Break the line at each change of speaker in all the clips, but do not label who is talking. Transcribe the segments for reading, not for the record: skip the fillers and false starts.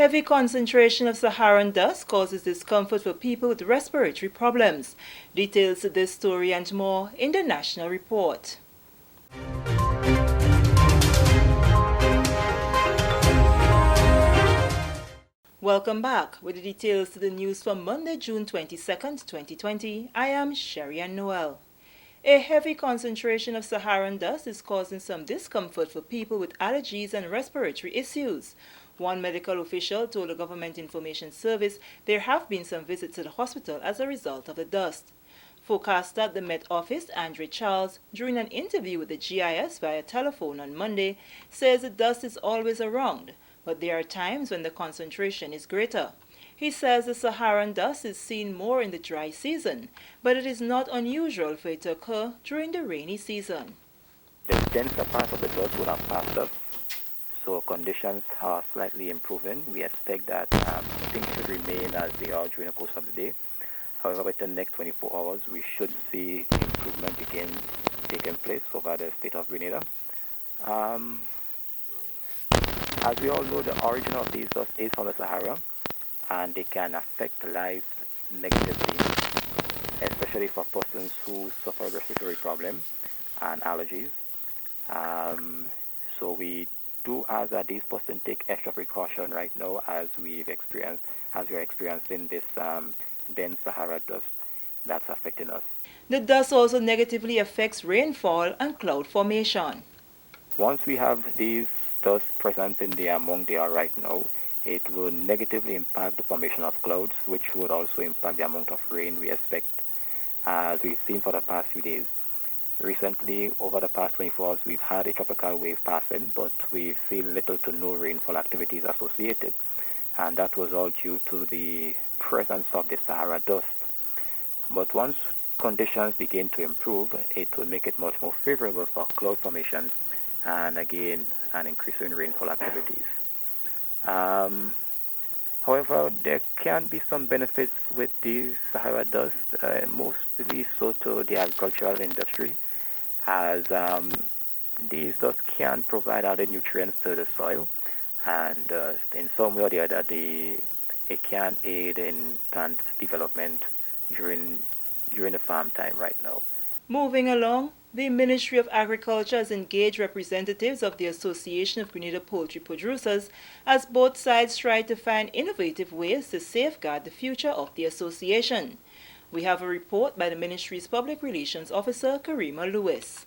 heavy concentration of Saharan dust causes discomfort for people with respiratory problems. Details to this story and more in the National Report. Welcome back with the details to the news for Monday, June 22nd, 2020. I am Sherry-Ann Noel. A heavy concentration of Saharan dust is causing some discomfort for people with allergies and respiratory issues. One medical official told the Government Information Service there have been some visits to the hospital as a result of the dust. Forecaster at the Met Office, Andre Charles, during an interview with the GIS via telephone on Monday, says the dust is always around, but there are times when the concentration is greater. He says the Saharan dust is seen more in the dry season, but it is not unusual for it to occur during the rainy season.
The denser part of the dust would have passed us, so conditions are slightly improving. We expect that things should remain as they are during the course of the day. However, within the next 24 hours, we should see the improvement begin taking place over the state of Grenada. As we all know, the origin of these dust is from the Sahara, and they can affect lives negatively, especially for persons who suffer respiratory problems and allergies. So we do ask that these persons take extra precaution right now as we are experiencing this dense Sahara dust that's affecting us.
The dust also negatively affects rainfall and cloud formation.
Once we have these dust present in the amount they are right now, it will negatively impact the formation of clouds, which would also impact the amount of rain we expect, as we've seen for the past few days. Recently, over the past 24 hours, we've had a tropical wave passing, but we've seen little to no rainfall activities associated, and that was all due to the presence of the Sahara dust. But once conditions begin to improve, it will make it much more favorable for cloud formation and again an increase in rainfall activities. However, there can be some benefits with the Sahara dust, mostly so to the agricultural industry, as these dust can provide added nutrients to the soil, and in some way or the other, it can aid in plant development during the farm time right now.
Moving along, the Ministry of Agriculture has engaged representatives of the Association of Grenada Poultry Producers as both sides try to find innovative ways to safeguard the future of the association. We have a report by the Ministry's Public Relations Officer, Karima Lewis.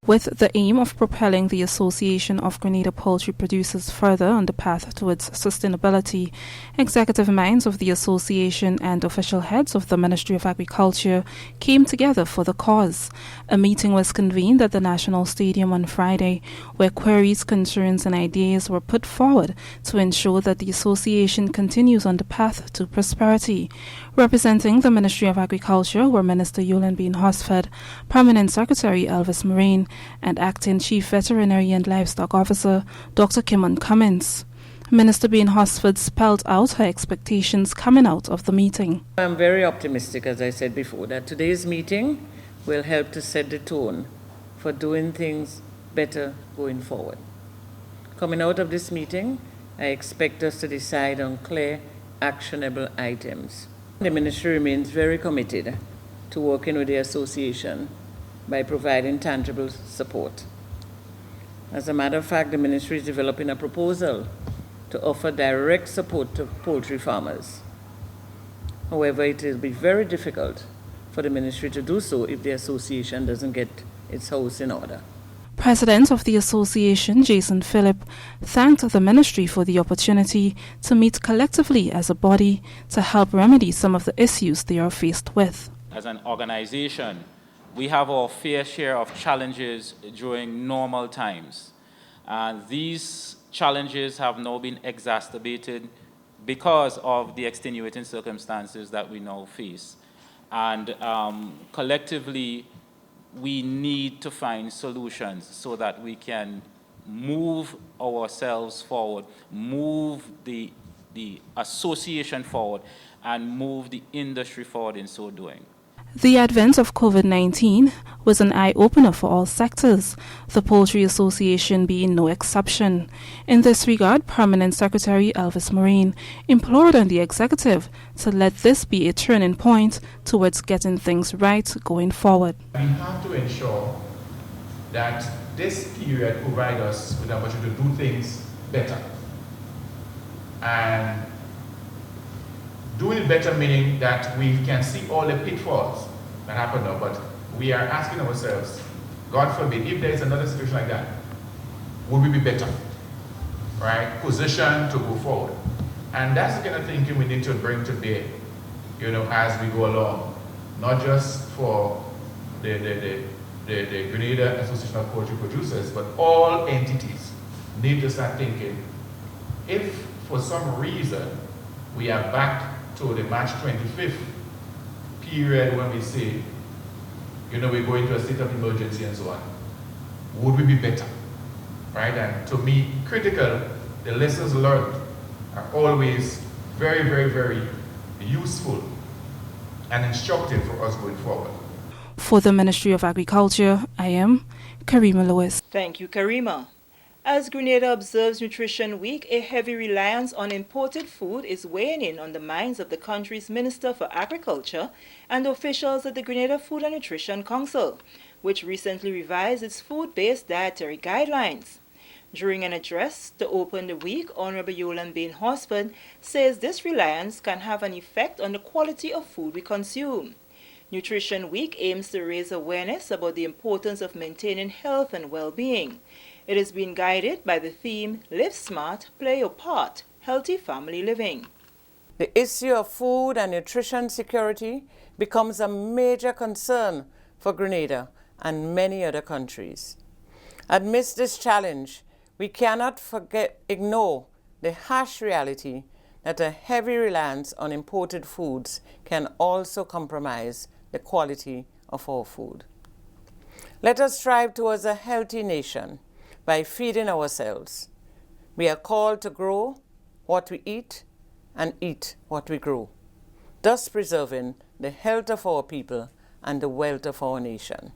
With the aim of propelling the Association of Grenada Poultry Producers further on the path towards sustainability, executive minds of the association and official heads of the Ministry of Agriculture came together for the cause. A meeting was convened at the National Stadium on Friday, where queries, concerns and ideas were put forward to ensure that the association continues on the path to prosperity. Representing the Ministry of Agriculture were Minister Yolande Bean Hosford, Permanent Secretary Elvis Marine, and Acting Chief Veterinary and Livestock Officer Dr. Kimon Cummins. Minister Bean Hosford spelled out her expectations coming out of the meeting.
I'm very optimistic, as I said before, that today's meeting will help to set the tone for doing things better going forward. Coming out of this meeting, I expect us to decide on clear, actionable items. The Ministry remains very committed to working with the association by providing tangible support. As a matter of fact, the Ministry is developing a proposal to offer direct support to poultry farmers. However, it will be very difficult for the Ministry to do so if the association doesn't get its house in order.
President of the association, Jason Phillip, thanked the ministry for the opportunity to meet collectively as a body to help remedy some of the issues they are faced with.
As an organization, we have our fair share of challenges during normal times. And these challenges have now been exacerbated because of the extenuating circumstances that we now face. And collectively, we need to find solutions so that we can move ourselves forward, move the association forward, and move the industry forward in so doing.
The advent of COVID-19 was an eye-opener for all sectors, the Poultry Association being no exception. In this regard, Permanent Secretary Elvis Marine implored on the executive to let this be a turning point towards getting things right going forward.
We have to ensure that this period provides us with an opportunity to do things better. And doing it better meaning that we can see all the pitfalls that happen now, but we are asking ourselves, God forbid, if there is another situation like that, would we be better, right? Positioned to go forward. And that's the kind of thinking we need to bring to bear, as we go along, not just for the Grenada Association of Poultry Producers, but all entities need to start thinking, if for some reason we are back to the March 25th period when we say, we're going to a state of emergency and so on, would we be better, right? And to me, critical, the lessons learned are always very, very, very useful and instructive for us going forward.
For the Ministry of Agriculture, I am Karima Lewis.
Thank you, Karima. As Grenada observes Nutrition Week, a heavy reliance on imported food is weighing in on the minds of the country's Minister for Agriculture and officials at the Grenada Food and Nutrition Council, which recently revised its food-based dietary guidelines. During an address to open the week, Honorable Yolan Bain-Horsford says this reliance can have an effect on the quality of food we consume. Nutrition Week aims to raise awareness about the importance of maintaining health and well-being. It is being guided by the theme, Live Smart, Play Your Part, Healthy Family Living.
The issue of food and nutrition security becomes a major concern for Grenada and many other countries. Amidst this challenge, we cannot ignore the harsh reality that a heavy reliance on imported foods can also compromise the quality of our food. Let us strive towards a healthy nation by feeding ourselves. We are called to grow what we eat and eat what we grow, thus preserving the health of our people and the wealth of our nation.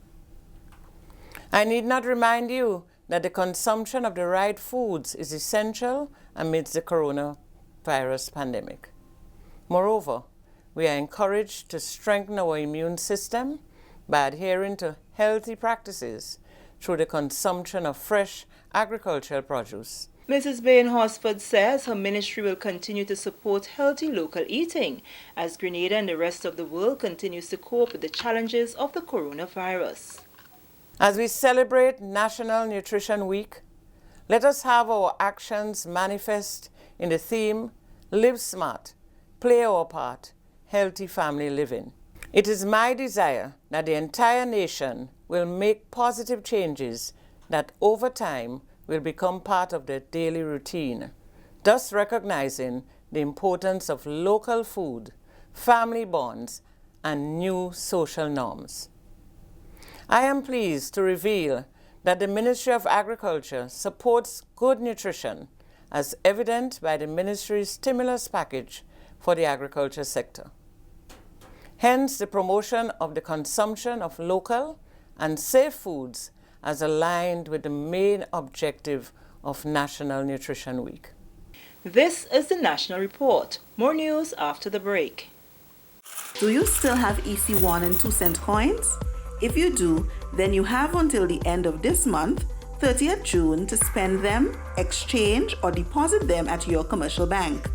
I need not remind you that the consumption of the right foods is essential amidst the coronavirus pandemic. Moreover, we are encouraged to strengthen our immune system by adhering to healthy practices through the consumption of fresh agricultural produce.
Mrs. Bain-Horsford says her ministry will continue to support healthy local eating as Grenada and the rest of the world continues to cope with the challenges of the coronavirus.
As we celebrate National Nutrition Week, let us have our actions manifest in the theme, Live Smart, Play Our Part, Healthy Family Living. It is my desire that the entire nation will make positive changes that over time will become part of their daily routine, thus recognizing the importance of local food, family bonds, and new social norms. I am pleased to reveal that the Ministry of Agriculture supports good nutrition, as evident by the Ministry's stimulus package for the agriculture sector. Hence, the promotion of the consumption of local and safe foods as aligned with the main objective of National Nutrition Week.
This is the National Report. More news after the break.
Do you still have EC 1 and 2 cent coins? If you do, then you have until the end of this month, 30th June, to spend them, exchange, or deposit them at your commercial bank.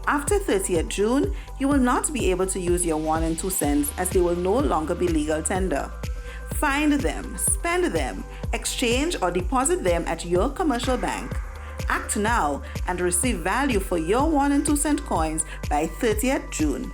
After 30th June, you will not be able to use your 1 and 2 cents as they will no longer be legal tender. Find them, spend them, exchange or deposit them at your commercial bank. Act now and receive value for your 1 and 2 cent coins by 30th June.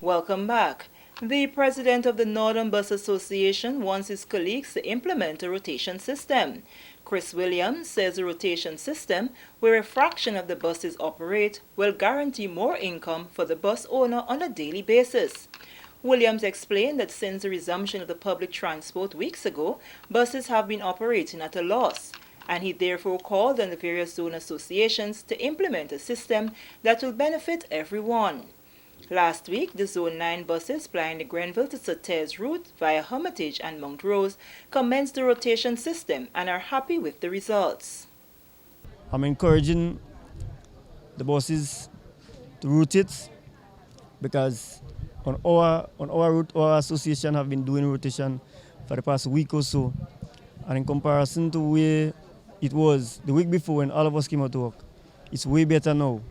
Welcome back. The president of the Northern Bus Association wants his colleagues to implement a rotation system. Chris Williams says a rotation system, where a fraction of the buses operate, will guarantee more income for the bus owner on a daily basis. Williams explained that since the resumption of the public transport weeks ago, buses have been operating at a loss, and he therefore called on the various zone associations to implement a system that will benefit everyone. Last week, the Zone 9 buses plying the Grenville to Sauters route via Hermitage and Mount Rose commenced the rotation system and are happy with the results.
I'm encouraging the buses to route it because on our route, our association have been doing rotation for the past week or so. And in comparison to where it was the week before when all of us came out to work, it's way better now.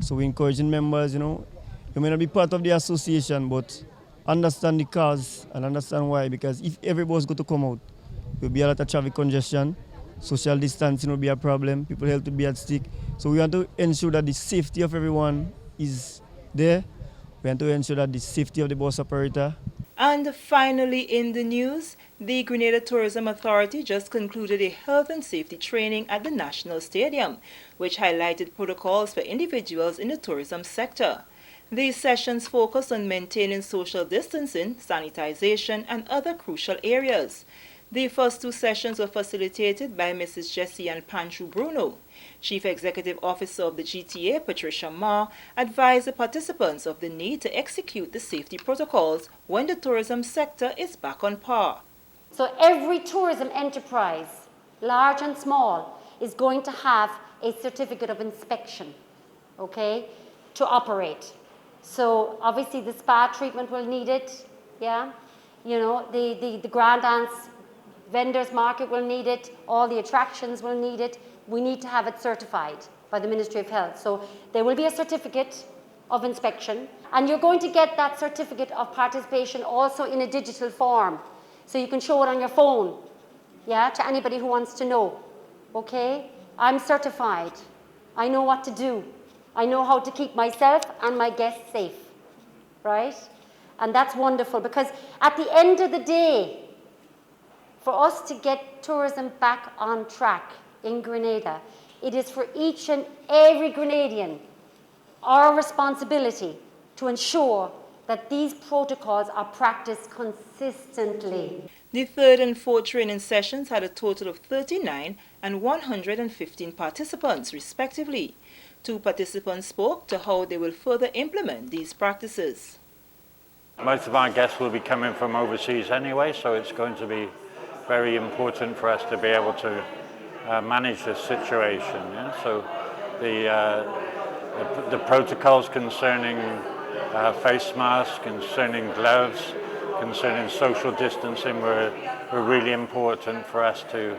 So we're encouraging members, you may not be part of the association, but understand the cause and understand why. Because if every bus go to come out, there will be a lot of traffic congestion, social distancing will be a problem, people health will be at stake. So we want to ensure that the safety of everyone is there. We want to ensure that the safety of the bus operator.
And finally in the news, the Grenada Tourism Authority just concluded a health and safety training at the National Stadium, which highlighted protocols for individuals in the tourism sector. These sessions focus on maintaining social distancing, sanitization, and other crucial areas. The first two sessions were facilitated by Mrs. Jessie and Panchu Bruno. Chief Executive Officer of the GTA, Patricia Ma, advised the participants of the need to execute the safety protocols when the tourism sector is back on par.
So every tourism enterprise, large and small, is going to have a certificate of inspection, okay, to operate. So obviously the spa treatment will need it, yeah. The grand dance vendors market will need it, all the attractions will need it. We need to have it certified by the Ministry of Health. So there will be a certificate of inspection, and you're going to get that certificate of participation also in a digital form. So you can show it on your phone, yeah, to anybody who wants to know, okay? I'm certified. I know what to do. I know how to keep myself and my guests safe, right? And that's wonderful because at the end of the day, for us to get tourism back on track in Grenada, it is for each and every Grenadian our responsibility to ensure that these protocols are practiced consistently.
The third and fourth training sessions had a total of 39 and 115 participants, respectively. 2 participants spoke to how they will further implement these practices.
Most of our guests will be coming from overseas anyway, so it's going to be very important for us to be able to manage this situation. Yeah? So the protocols concerning face masks, concerning gloves, concerning social distancing were really important for us to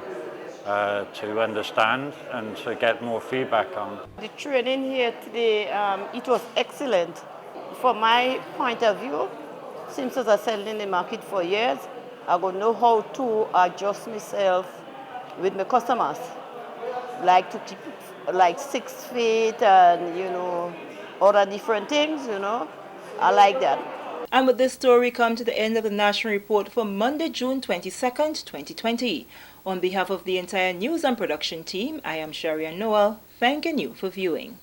understand and to get more feedback on.
The training here today, it was excellent. From my point of view, since I was selling in the market for years, I will know how to adjust myself with my customers, like to keep like 6 feet and other different things. I like that.
And with this story, we come to the end of the National Report for Monday, June 22nd, 2020. On behalf of the entire news and production team, I am Sharia Noel, thanking you for viewing.